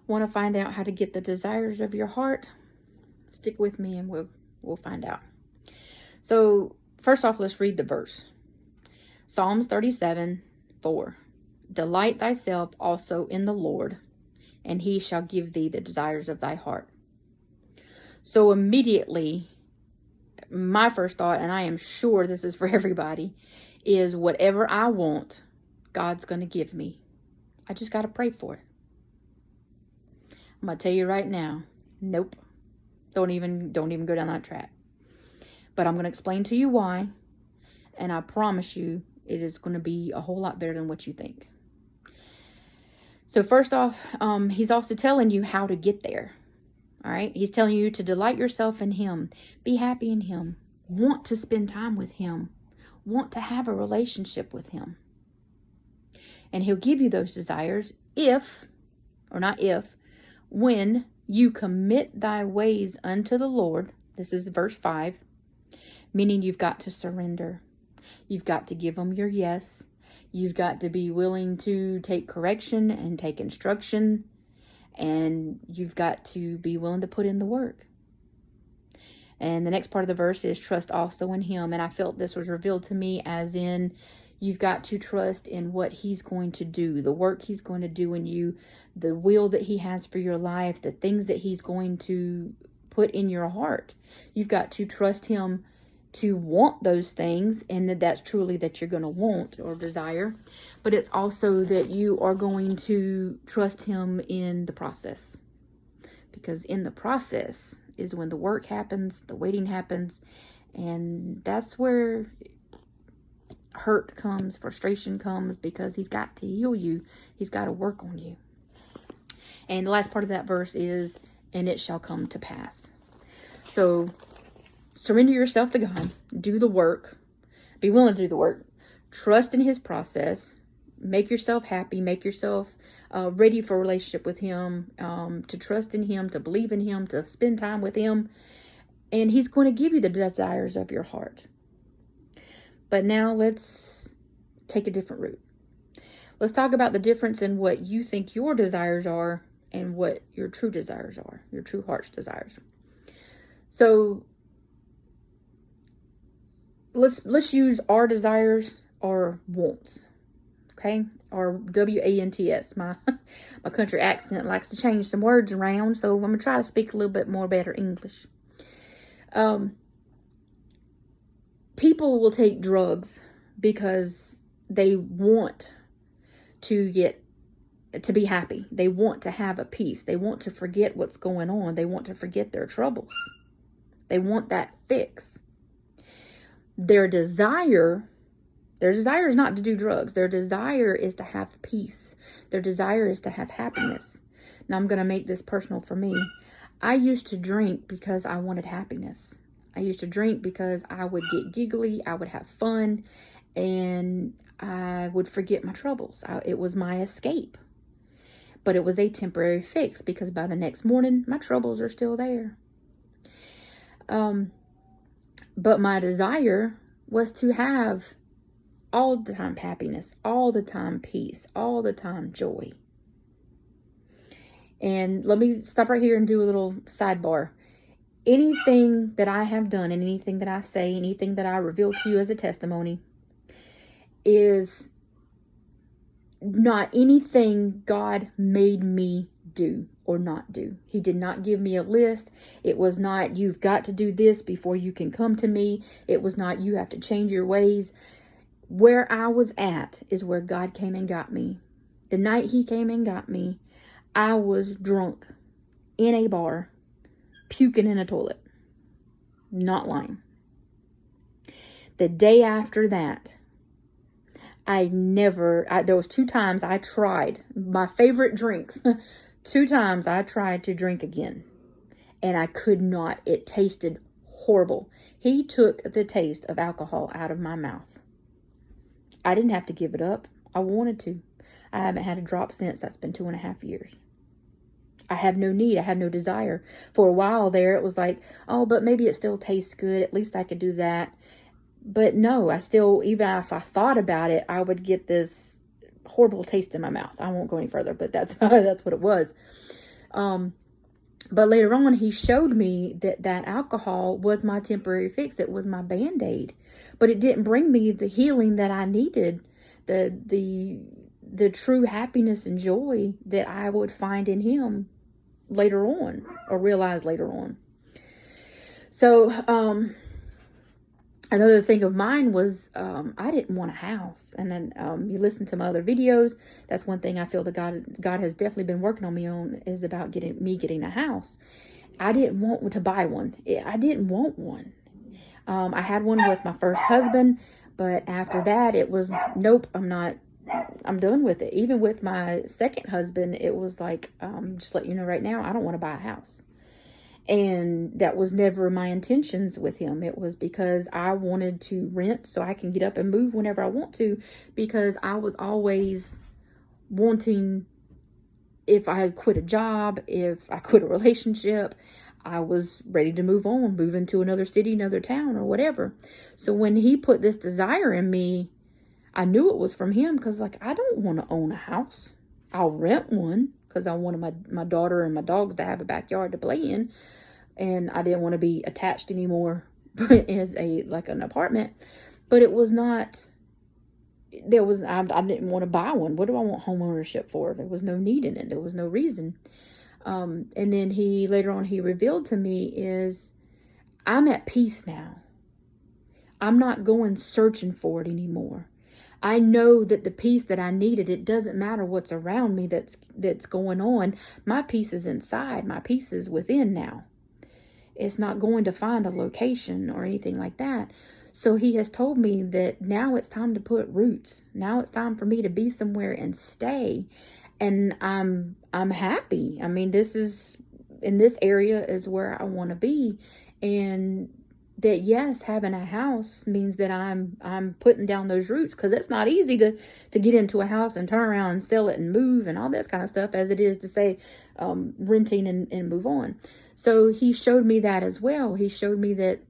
Want to find out how to get the desires of your heart? Stick with me and we'll find out. So first off, let's read the verse. Psalms 37:4. Delight thyself also in the Lord, and he shall give thee the desires of thy heart. So immediately, my first thought, and I am sure this is for everybody, is whatever I want, God's going to give me. I just got to pray for it. I'm going to tell you right now, nope. Don't even go down that track. But I'm going to explain to you why, and I promise you it is going to be a whole lot better than what you think. So first off, he's also telling you how to get there. All right. He's telling you to delight yourself in him. Be happy in him. Want to spend time with him. Want to have a relationship with him. And he'll give you those desires when you commit thy ways unto the Lord. This is verse 5. Meaning you've got to surrender. You've got to give him your yes. You've got to be willing to take correction and take instruction. And you've got to be willing to put in the work. And the next part of the verse is trust also in him. And I felt this was revealed to me as in you've got to trust in what he's going to do, the work he's going to do in you, the will that he has for your life, the things that he's going to put in your heart. You've got to trust him to want those things, and that's truly that you're going to want or desire. But it's also that you are going to trust him in the process. Because in the process is when the work happens, the waiting happens, and that's where hurt comes, frustration comes, because he's got to heal you. He's got to work on you. And the last part of that verse is, and it shall come to pass. So surrender yourself to God. Do the work. Be willing to do the work. Trust in his process. Make yourself happy. Make yourself ready for a relationship with him. To trust in him. To believe in him. To spend time with him. And he's going to give you the desires of your heart. But now let's take a different route. Let's talk about the difference in what you think your desires are and what your true desires are. Your true heart's desires. So let's use our desires or wants, okay? Or W-A-N-T-S. My country accent likes to change some words around, so I'm going to try to speak a little bit more better English. People will take drugs because they want to be happy. They want to have a peace. They want to forget what's going on. They want to forget their troubles. They want that fix. Their desire is not to do drugs. Their desire is to have peace. Their desire is to have happiness. Now I'm going to make this personal for me. I used to drink because I wanted happiness. I used to drink because I would get giggly. I would have fun. And I would forget my troubles. It was my escape. But it was a temporary fix because by the next morning, my troubles are still there. But my desire was to have all the time happiness, all the time peace, all the time joy. And let me stop right here and do a little sidebar. Anything that I have done and anything that I say, anything that I reveal to you as a testimony is not anything God made me do or not do. He did not give me a list. It was not, you've got to do this before you can come to me. It was not, you have to change your ways. Where I was at is where God came and got me. The night he came and got me, I was drunk in a bar, puking in a toilet. Not lying. The day after that, there was 2 times I tried my favorite drinks. 2 times I tried to drink again. And I could not. It tasted horrible. He took the taste of alcohol out of my mouth. I didn't have to give it up. I wanted to. I haven't had a drop since. That's been 2.5 years. I have no need. I have no desire. For a while there, it was like, oh, but maybe it still tastes good. At least I could do that. But no, even if I thought about it, I would get this horrible taste in my mouth. I won't go any further, but that's what it was. But later on, he showed me that alcohol was my temporary fix. It was my Band-Aid. But it didn't bring me the healing that I needed, the true happiness and joy that I would find in him later on, or realize later on. So, another thing of mine was, I didn't want a house. And then, you listen to my other videos. That's one thing I feel that God has definitely been working on me on, is about getting a house. I didn't want to buy one. I didn't want one. I had one with my first husband, but after that, it was, nope, I'm done with it. Even with my second husband, it was like, just let you know right now, I don't want to buy a house. And that was never my intentions with him. It was because I wanted to rent so I can get up and move whenever I want to, because I was always wanting, if I had quit a job, if I quit a relationship, I was ready to move on, move into another city, another town, or whatever. So when he put this desire in me, I knew it was from him, because like, I don't want to own a house. I'll rent one because I wanted my daughter and my dogs to have a backyard to play in. And I didn't want to be attached anymore as an apartment. But it was not, I didn't want to buy one. What do I want home ownership for? There was no need in it. There was no reason. And then later on he revealed to me is, I'm at peace now. I'm not going searching for it anymore. I know that the peace that I needed, it doesn't matter what's around me that's going on. My peace is inside. My peace is within now. It's not going to find a location or anything like that. So he has told me that now it's time to put roots. Now it's time for me to be somewhere and stay. And I'm happy. I mean, in this area is where I want to be. And that, yes, having a house means that I'm putting down those roots, because it's not easy to get into a house and turn around and sell it and move and all this kind of stuff, as it is to say renting and move on. So he showed me that as well. He showed me that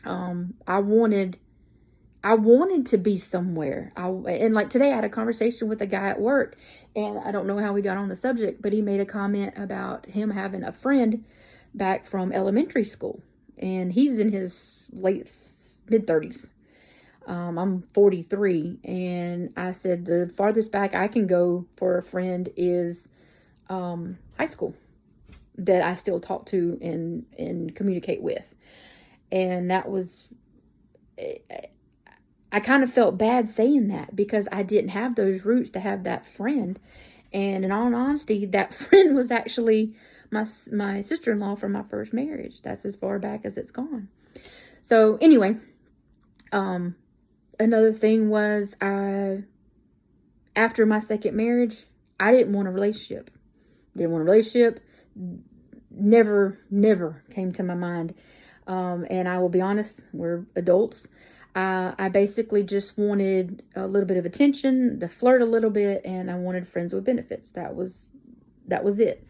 I wanted to be somewhere. And like today I had a conversation with a guy at work, and I don't know how we got on the subject, but he made a comment about him having a friend back from elementary school. And he's in his mid-30s. I'm 43. And I said the farthest back I can go for a friend is high school, that I still talk to and communicate with. And that was, I kind of felt bad saying that, because I didn't have those roots to have that friend. And in all honesty, that friend was actually my sister-in-law from my first marriage. That's as far back as it's gone. So anyway, another thing was, after my second marriage, I didn't want a relationship. Never came to my mind. And I will be honest, we're adults. I basically just wanted a little bit of attention, to flirt a little bit, and I wanted friends with benefits. That was it.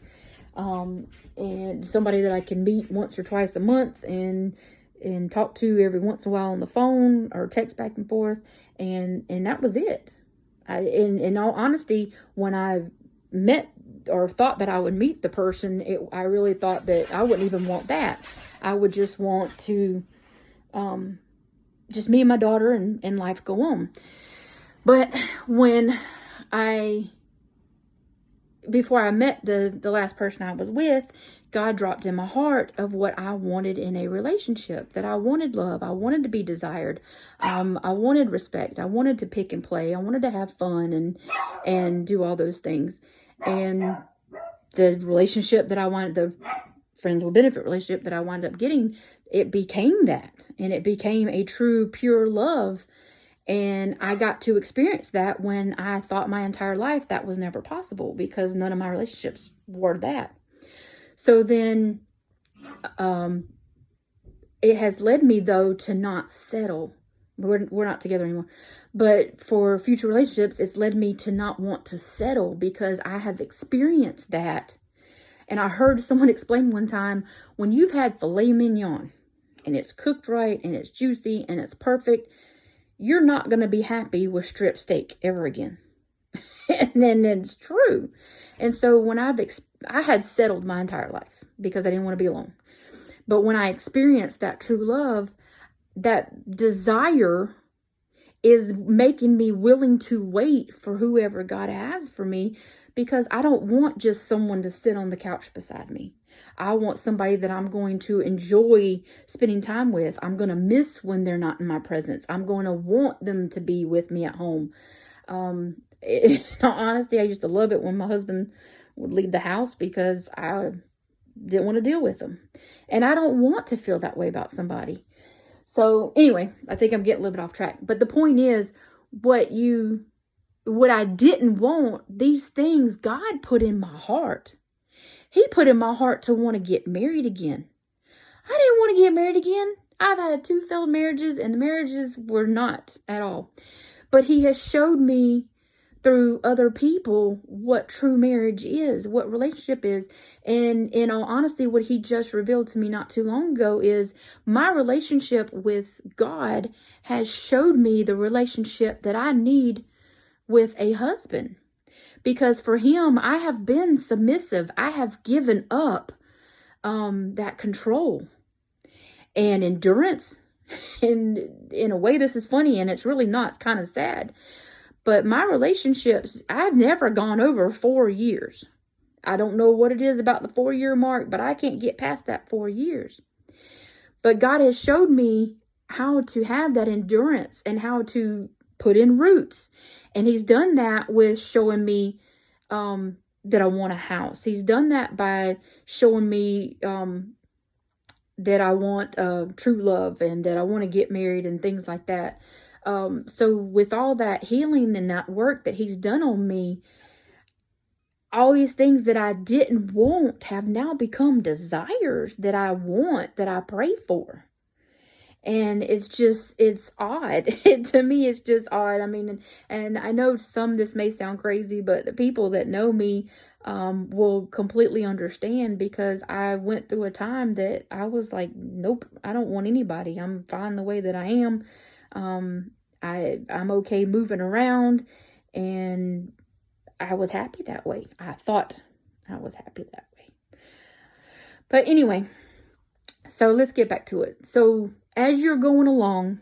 And somebody that I can meet once or twice a month and talk to every once in a while on the phone or text back and forth. And that was it. In all honesty, when I met or thought that I would meet the person, I really thought that I wouldn't even want that. I would just want to, just me and my daughter and life go on. But before I met the last person I was with, God dropped in my heart of what I wanted in a relationship, that I wanted love. I wanted to be desired. I wanted respect. I wanted to pick and play. I wanted to have fun and do all those things. And the relationship that I wanted, the friends with benefit relationship that I wound up getting, it became that. And it became a true, pure love. And I got to experience that when I thought my entire life that was never possible, because none of my relationships were that. So then it has led me, though, to not settle. We're not together anymore. But for future relationships, it's led me to not want to settle, because I have experienced that. And I heard someone explain one time, when you've had filet mignon and it's cooked right and it's juicy and it's perfect, you're not going to be happy with strip steak ever again. And then it's true. And so when I had settled my entire life because I didn't want to be alone. But when I experienced that true love, that desire is making me willing to wait for whoever God has for me, because I don't want just someone to sit on the couch beside me. I want somebody that I'm going to enjoy spending time with. I'm going to miss when they're not in my presence. I'm going to want them to be with me at home. In all honesty, I used to love it when my husband would leave the house because I didn't want to deal with them. And I don't want to feel that way about somebody. So anyway, I think I'm getting a little bit off track. But the point is, what I didn't want, these things God put in my heart. He put in my heart to want to get married again. I didn't want to get married again. I've had 2 failed marriages, and the marriages were not at all. But he has showed me through other people what true marriage is, what relationship is. And in all honesty, what he just revealed to me not too long ago is my relationship with God has showed me the relationship that I need with a husband. Because for him, I have been submissive. I have given up that control and endurance. And in a way, this is funny, and it's really not. It's kind of sad. But my relationships, I've never gone over 4 years. I don't know what it is about the 4-year mark, but I can't get past that 4 years. But God has showed me how to have that endurance and how to put in roots. And he's done that with showing me that I want a house. He's done that by showing me that I want true love and that I want to get married and things like that. So with all that healing and that work that he's done on me, all these things that I didn't want have now become desires that I want, that I pray for. And it's odd. To me, it's just odd. I mean, and I know this may sound crazy, but the people that know me will completely understand, because I went through a time that I was like, nope, I don't want anybody. I'm fine the way that I am. I'm okay moving around, and I was happy that way. I thought I was happy that way. But anyway, so let's get back to it. So as you're going along,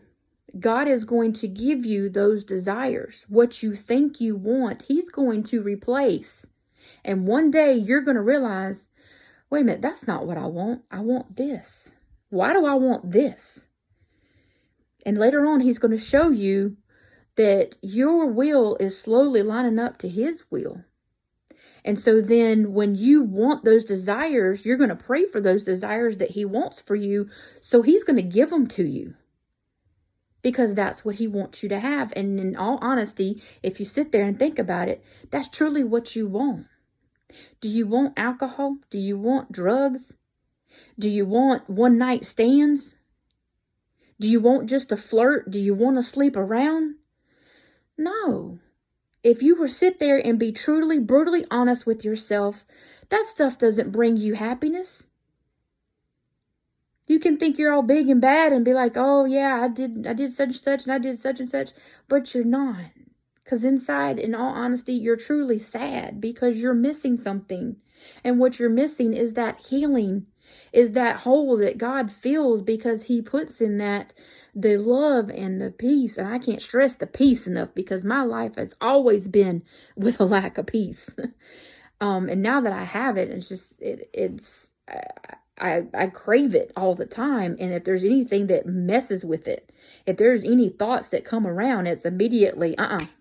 God is going to give you those desires. What you think you want, he's going to replace. And one day you're going to realize, wait a minute, that's not what I want. I want this. Why do I want this? And later on, he's going to show you that your will is slowly lining up to his will. And so then when you want those desires, you're going to pray for those desires that he wants for you. So he's going to give them to you, because that's what he wants you to have. And in all honesty, if you sit there and think about it, that's truly what you want. Do you want alcohol? Do you want drugs? Do you want one-night stands? Do you want just to flirt? Do you want to sleep around? No. If you were sit there and be truly, brutally honest with yourself, that stuff doesn't bring you happiness. You can think you're all big and bad and be like, oh yeah, I did such and such and I did such and such, but you're not. Because inside, in all honesty, you're truly sad because you're missing something. And what you're missing is that healing, is that hole that God fills, because he puts in that the love and the peace. And I can't stress the peace enough, because my life has always been with a lack of peace. And now that I have it, it's just, I crave it all the time. And if there's anything that messes with it, if there's any thoughts that come around, it's immediately,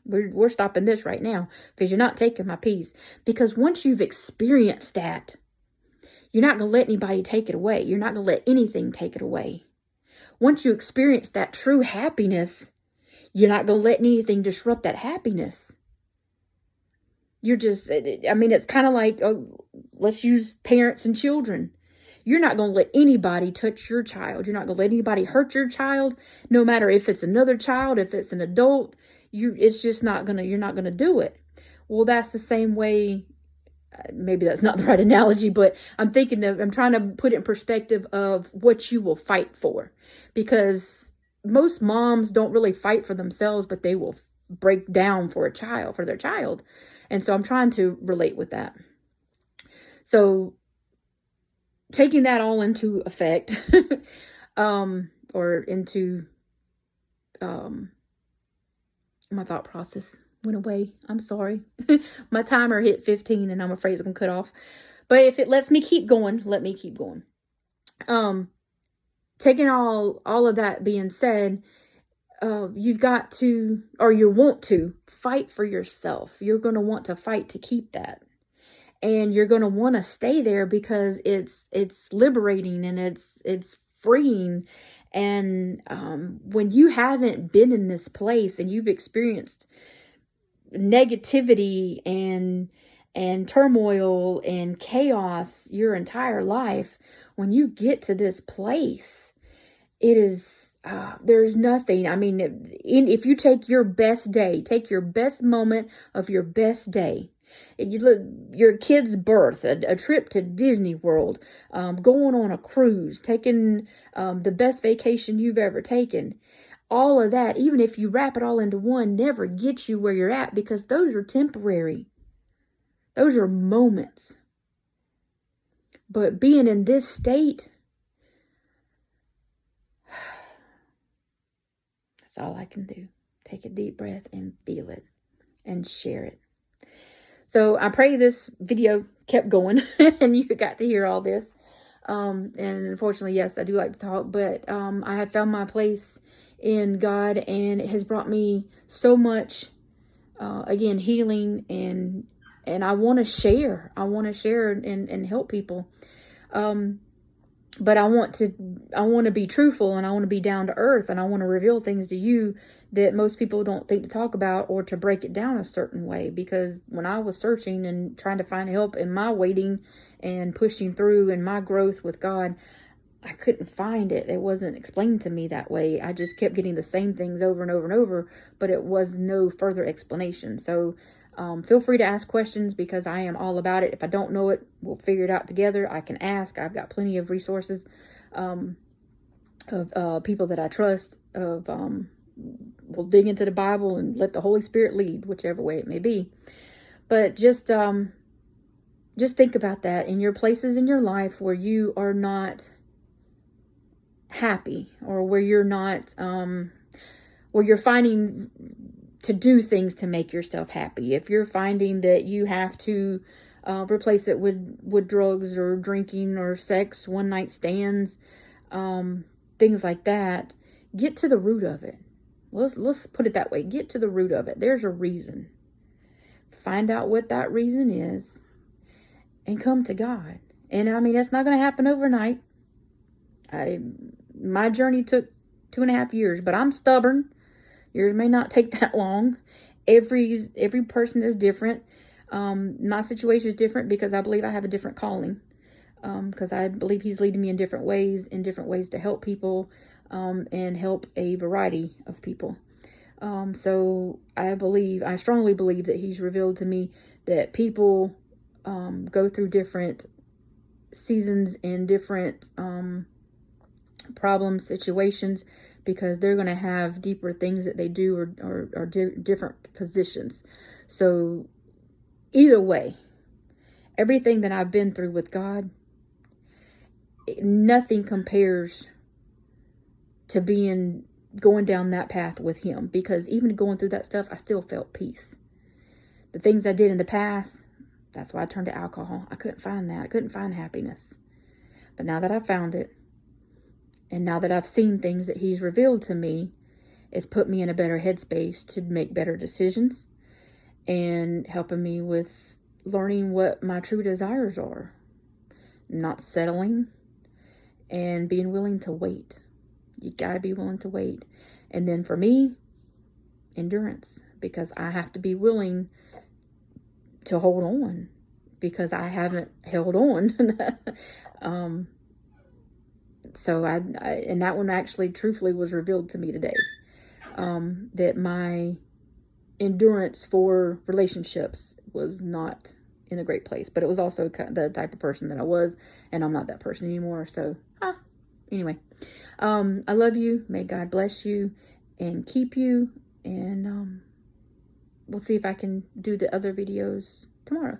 we're stopping this right now, because you're not taking my peace. Because once you've experienced that, you're not going to let anybody take it away. You're not going to let anything take it away. Once you experience that true happiness, you're not going to let anything disrupt that happiness. You're just, it's kind of like, let's use parents and children. You're not going to let anybody touch your child. You're not going to let anybody hurt your child, no matter if it's another child, if it's an adult. You're not going to do it. Well, that's the same way. Maybe that's not the right analogy, but I'm trying to put it in perspective of what you will fight for. Because most moms don't really fight for themselves, but they will break down for their child. And so I'm trying to relate with that. So taking that all into effect, or into, my thought process went away. I'm sorry. My timer hit 15 and I'm afraid it's going to cut off. But if it lets me keep going, let me keep going. Taking all of that being said, you've got to, or you want to, fight for yourself. You're going to want to fight to keep that. And you're going to want to stay there because it's liberating and it's freeing. And when you haven't been in this place and you've experienced negativity and turmoil and chaos your entire life, when you get to this place, it is, there's nothing. I mean, if you take your best day, take your best moment of your best day, you look, your kid's birth, a trip to Disney World, going on a cruise, taking the best vacation you've ever taken, all of that, even if you wrap it all into one, never gets you where you're at, because those are temporary. Those are moments. But being in this state, that's all I can do. Take a deep breath and feel it and share it. So I pray this video kept going and you got to hear all this. And unfortunately, yes, I do like to talk, but I have found my place in God, and it has brought me so much, again, healing, and I want to share. I want to share and help people. But I want to be truthful, and I want to be down to earth, and I want to reveal things to you that most people don't think to talk about, or to break it down a certain way. Because when I was searching and trying to find help in my waiting and pushing through and my growth with God, I couldn't find it. It wasn't explained to me that way. I just kept getting the same things over and over and over, but it was no further explanation. So feel free to ask questions, because I am all about it. If I don't know it, we'll figure it out together. I can ask. I've got plenty of resources of people that I trust. We'll dig into the Bible and let the Holy Spirit lead, whichever way it may be. But just think about that in your places in your life where you are not happy, or where you're not, where you're finding to do things to make yourself happy. If you're finding that you have to replace it with drugs or drinking or sex, one night stands, things like that, get to the root of it. Let's put it that way. Get to the root of it. There's a reason. Find out what that reason is and come to God. And I mean, that's not going to happen overnight. My journey took 2.5 years, but I'm stubborn. Yours may not take that long. Every person is different. My situation is different because I believe I have a different calling. Because I believe He's leading me in different ways to help people, and help a variety of people. So I strongly believe that He's revealed to me that people go through different seasons and different problems, situations, because they're going to have deeper things that they do, or different positions. So either way, everything that I've been through with God, nothing compares to going down that path with Him, because even going through that stuff, I still felt peace. The things I did in the past, that's why I turned to alcohol. I couldn't find that. I couldn't find happiness. But now that I've found it, and now that I've seen things that He's revealed to me, it's put me in a better headspace to make better decisions, and helping me with learning what my true desires are. Not settling, and being willing to wait. You got to be willing to wait. And then for me, endurance, because I have to be willing to hold on, because I haven't held on. So and that one actually truthfully was revealed to me today, that my endurance for relationships was not in a great place, but it was also the type of person that I was, and I'm not that person anymore. So anyway, I love you. May God bless you and keep you, and we'll see if I can do the other videos tomorrow.